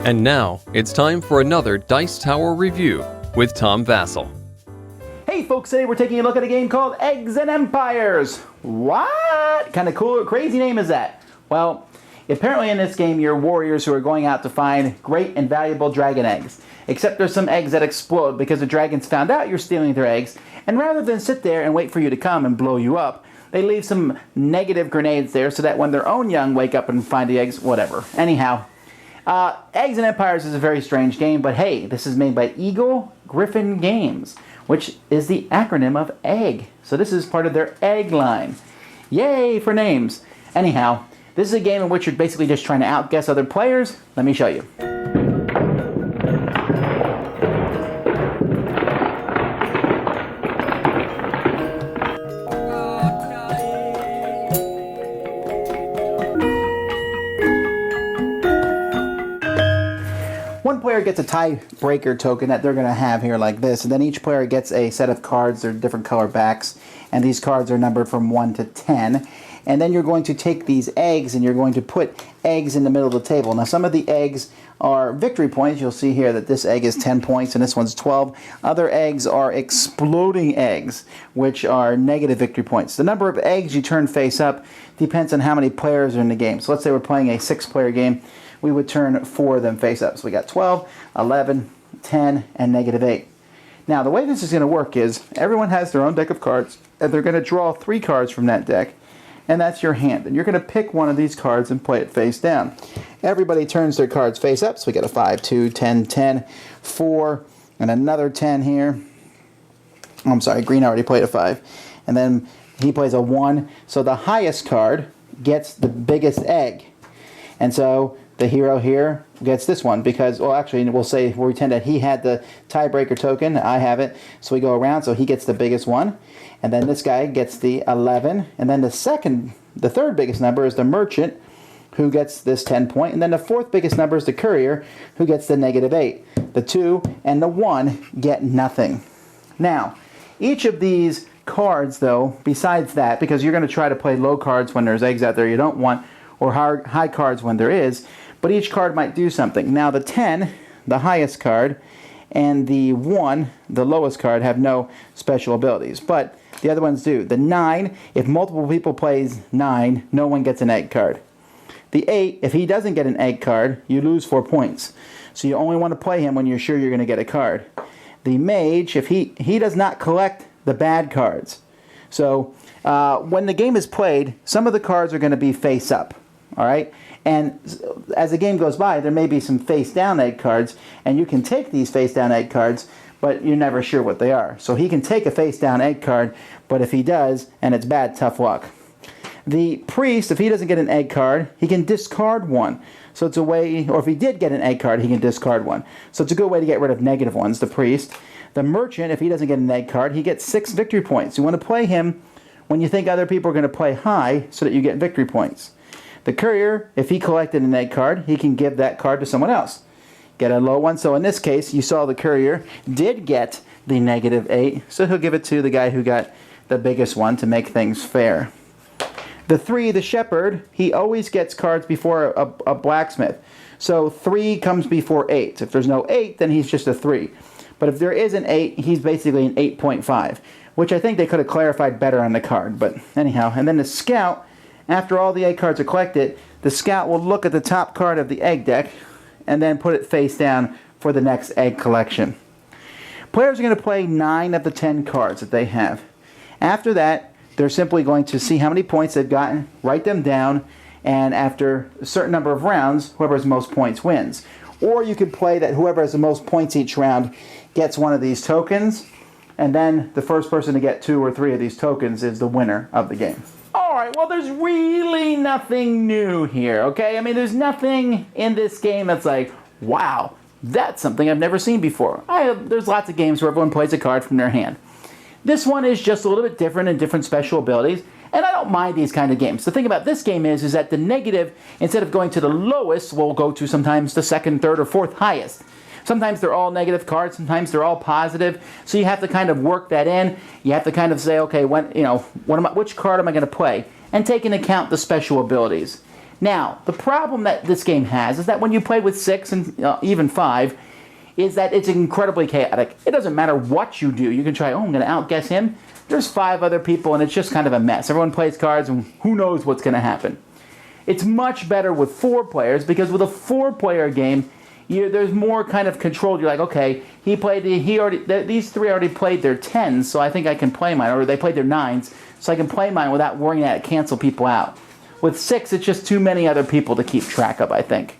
And now, it's time for another Dice Tower review with Tom Vasel. Hey folks, today we're taking a look at a game called Eggs and Empires. What kind of cool, crazy name is that? Well, apparently in this game you're warriors who are going out to find great and valuable dragon eggs. Except there's some eggs that explode because the dragons found out you're stealing their eggs, and rather than sit there and wait for you to come and blow you up, they leave some negative grenades there so that when their own young wake up and find the eggs, whatever. Anyhow, Eggs and Empires is a very strange game, but hey, this is made by Eagle Gryphon Games, which is the acronym of EGG. So this is part of their EGG line. Yay for names. Anyhow, this is a game in which you're basically just trying to outguess other players. Let me show you. One player gets a tiebreaker token that they're going to have here like this, and then each player gets a set of cards. They're different color backs, and these cards are numbered from 1 to 10. And then you're going to take these eggs and you're going to put eggs in the middle of the table. Now some of the eggs are victory points. You'll see here that this egg is 10 points and this one's 12. Other eggs are exploding eggs, which are negative victory points. The number of eggs you turn face up depends on how many players are in the game. So let's say we're playing a 6-player game. We would turn 4 of them face up. So we got 12, 11, 10, and negative 8. Now the way this is going to work is everyone has their own deck of cards, and they're going to draw 3 cards from that deck, and that's your hand. And you're going to pick one of these cards and play it face down. Everybody turns their cards face up, so we got a 5, 2, 10, 10, 4, and another 10 here. Oh, I'm sorry, green already played a 5. And then he plays a 1, so the highest card gets the biggest egg. And so the hero here gets this one because, well, actually, we'll say we'll pretend that he had the tiebreaker token. I have it. So we go around, so he gets the biggest one. And then this guy gets the 11. And then the third biggest number is the merchant, who gets this 10 point. And then the fourth biggest number is the courier, who gets the negative 8. The 2 and the 1 get nothing. Now, each of these cards, though, besides that, because you're going to try to play low cards when there's eggs out there you don't want, or high cards when there is, but each card might do something. Now the 10, the highest card, and the 1, the lowest card, have no special abilities, but the other ones do. The 9, if multiple people plays 9, no one gets an egg card. The 8, if he doesn't get an egg card, you lose 4 points. So you only want to play him when you're sure you're going to get a card. The mage, if he does not collect the bad cards. So when the game is played, some of the cards are going to be face up. All right, and as the game goes by, there may be some face-down egg cards, and you can take these face-down egg cards, but you're never sure what they are. So he can take a face-down egg card, but if he does, and it's bad, tough luck. The priest, if he doesn't get an egg card, he can discard one. So it's a way, or if he did get an egg card, he can discard one. So it's a good way to get rid of negative ones, the priest. The merchant, if he doesn't get an egg card, he gets 6 victory points. You want to play him when you think other people are going to play high so that you get victory points. The courier, if he collected an egg card, he can give that card to someone else. Get a low one. So in this case, you saw the courier did get the negative 8. So he'll give it to the guy who got the biggest one to make things fair. The 3, the shepherd, he always gets cards before a blacksmith. So 3 comes before 8. If there's no 8, then he's just a 3. But if there is an 8, he's basically an 8.5, which I think they could have clarified better on the card. But anyhow, and then the scout, after all the egg cards are collected, the scout will look at the top card of the egg deck and then put it face down for the next egg collection. Players are going to play 9 of the 10 cards that they have. After that, they're simply going to see how many points they've gotten, write them down, and after a certain number of rounds, whoever has the most points wins. Or you could play that whoever has the most points each round gets one of these tokens, and then the first person to get 2 or 3 of these tokens is the winner of the game. Alright, well there's really nothing new here, okay? I mean, there's nothing in this game that's like, wow, that's something I've never seen before. There's lots of games where everyone plays a card from their hand. This one is just a little bit different and different special abilities, and I don't mind these kind of games. The thing about this game is that the negative, instead of going to the lowest, will go to sometimes the second, third, or fourth highest. Sometimes they're all negative cards, sometimes they're all positive. So you have to kind of work that in. You have to kind of say, okay, which card am I going to play? And take into account the special abilities. Now, the problem that this game has is that when you play with 6 and even 5, is that it's incredibly chaotic. It doesn't matter what you do. You can try, I'm going to outguess him. There's 5 other people, and it's just kind of a mess. Everyone plays cards, and who knows what's going to happen. It's much better with 4 players, because with a 4-player game, there's more kind of control. You're like, okay, these 3 already played their 10s, so I think I can play mine. Or they played their 9s, so I can play mine without worrying that it cancel people out. With 6, it's just too many other people to keep track of, I think.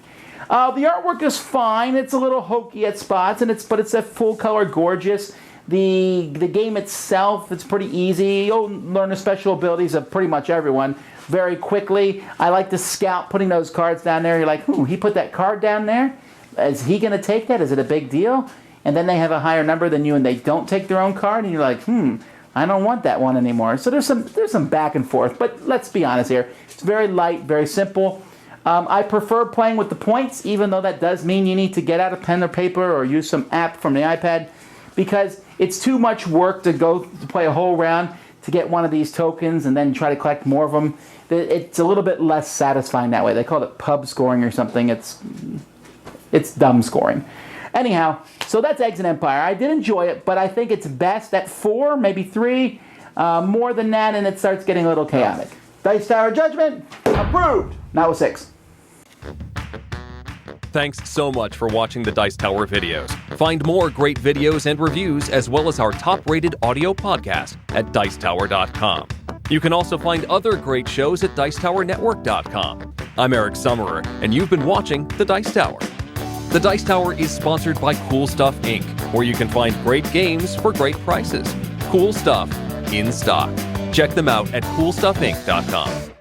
The artwork is fine. It's a little hokey at spots, but it's a full color, gorgeous. The game itself, it's pretty easy. You'll learn the special abilities of pretty much everyone very quickly. I like the scout putting those cards down there. You're like, he put that card down there? Is he going to take that? Is it a big deal? And then they have a higher number than you and they don't take their own card, and you're like, I don't want that one anymore. So there's some back and forth, but let's be honest here. It's very light, very simple. I prefer playing with the points, even though that does mean you need to get out a pen or paper or use some app from the iPad, because it's too much work to play a whole round to get one of these tokens and then try to collect more of them. It's a little bit less satisfying that way. They call it pub scoring or something. It's dumb scoring. Anyhow, so that's Eggs and Empire. I did enjoy it, but I think it's best at 4, maybe 3. More than that, and it starts getting a little chaotic. Dice Tower Judgment, approved. Not with 6. Thanks so much for watching the Dice Tower videos. Find more great videos and reviews, as well as our top-rated audio podcast at Dicetower.com. You can also find other great shows at Dicetowernetwork.com. I'm Eric Summerer, and you've been watching The Dice Tower. The Dice Tower is sponsored by Cool Stuff Inc., where you can find great games for great prices. Cool stuff in stock. Check them out at CoolStuffInc.com.